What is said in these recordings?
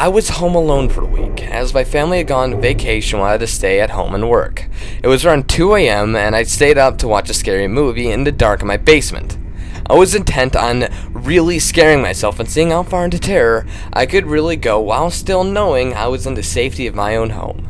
I was home alone for a week, as my family had gone on vacation while I had to stay at home and work. It was around 2 a.m. and I stayed up to watch a scary movie in the dark in my basement. I was intent on really scaring myself and seeing how far into terror I could really go while still knowing I was in the safety of my own home.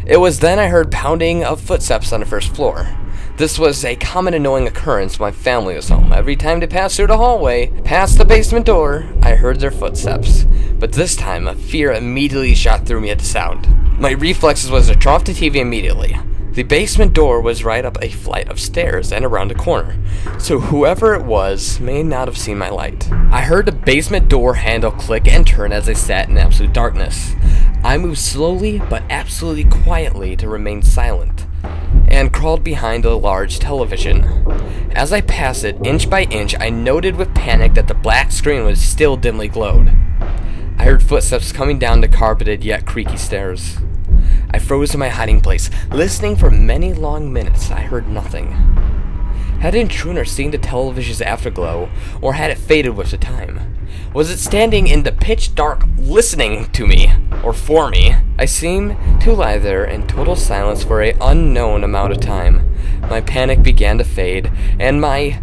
It was then I heard pounding of footsteps on the first floor. This was a common annoying occurrence when my family was home. Every time they passed through the hallway, past the basement door, I heard their footsteps. But this time, a fear immediately shot through me at the sound. My reflexes was to turn off the TV immediately. The basement door was right up a flight of stairs and around a corner, so whoever it was may not have seen my light. I heard the basement door handle click and turn as I sat in absolute darkness. I moved slowly but absolutely quietly to remain silent, and crawled behind a large television. As I passed it, inch by inch, I noted with panic that the black screen was still dimly glowed. I heard footsteps coming down the carpeted yet creaky stairs. I froze in my hiding place, listening for many long minutes. I heard nothing. Had the intruder seen the television's afterglow, or had it faded with the time? Was it standing in the pitch dark listening to me, or for me? I seemed to lie there in total silence for an unknown amount of time. My panic began to fade, and my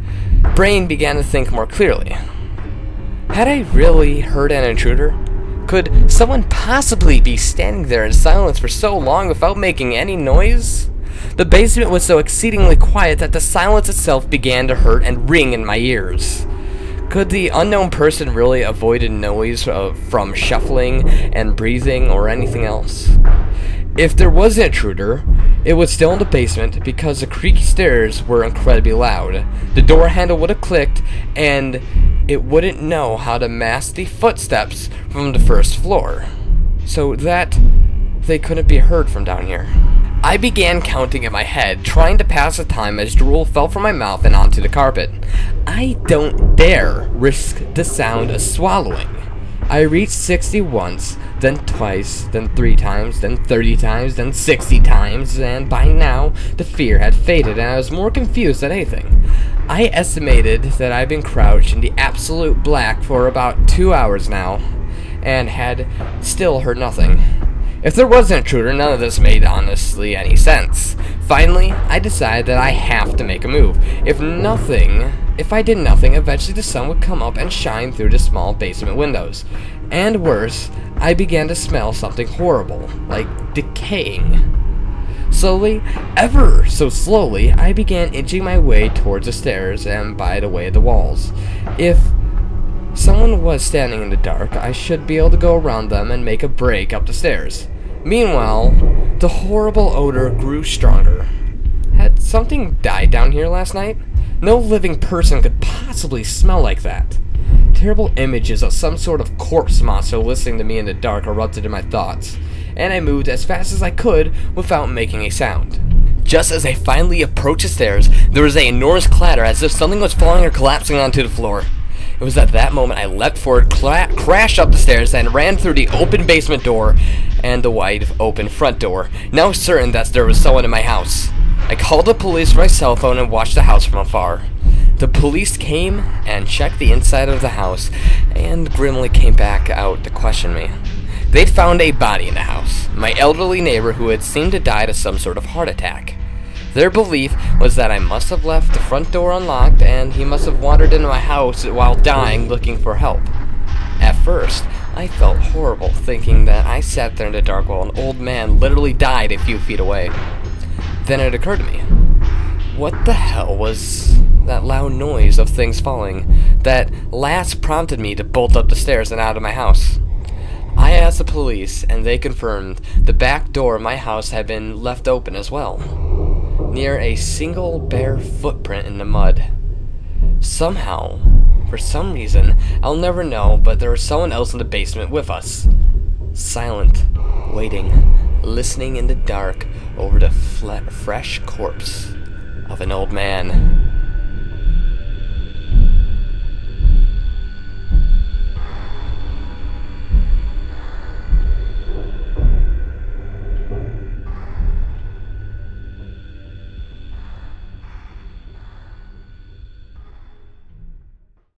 brain began to think more clearly. Had I really heard an intruder? Could someone possibly be standing there in silence for so long without making any noise? The basement was so exceedingly quiet that the silence itself began to hurt and ring in my ears. Could the unknown person really avoid a noise from shuffling and breathing or anything else? If there was an intruder, it was still in the basement because the creaky stairs were incredibly loud. The door handle would have clicked and it wouldn't know how to mask the footsteps from the first floor, so that they couldn't be heard from down here. I began counting in my head, trying to pass the time as drool fell from my mouth and onto the carpet. I don't dare risk the sound of swallowing. I reached 60 once, then twice, then 3 times, then 30 times, then 60 times, and by now, the fear had faded and I was more confused than anything. I estimated that I'd been crouched in the absolute black for about 2 hours now, and had still heard nothing. If there was an intruder, none of this made honestly any sense. Finally, I decided that I have to make a move. If I did nothing, eventually the sun would come up and shine through the small basement windows. And worse, I began to smell something horrible, like decaying. Slowly, ever so slowly, I began inching my way towards the stairs and by the way of the walls. If someone was standing in the dark, I should be able to go around them and make a break up the stairs. Meanwhile, the horrible odor grew stronger. Had something died down here last night? No living person could possibly smell like that. Terrible images of some sort of corpse monster listening to me in the dark erupted in my thoughts, and I moved as fast as I could without making a sound. Just as I finally approached the stairs, there was an enormous clatter as if something was falling or collapsing onto the floor. It was at that moment I leapt forward, crashed up the stairs, and ran through the open basement door and the wide open front door, now certain that there was someone in my house. I called the police from my cell phone and watched the house from afar. The police came and checked the inside of the house and grimly came back out to question me. They'd found a body in the house, my elderly neighbor who had seemed to die of some sort of heart attack. Their belief was that I must have left the front door unlocked and he must have wandered into my house while dying looking for help. At first, I felt horrible thinking that I sat there in the dark while an old man literally died a few feet away. Then it occurred to me, what the hell was that loud noise of things falling that last prompted me to bolt up the stairs and out of my house? I asked the police and they confirmed the back door of my house had been left open as well, near a single bare footprint in the mud. Somehow, for some reason, I'll never know, but there was someone else in the basement with us. Silent, waiting, listening in the dark over the fresh corpse of an old man.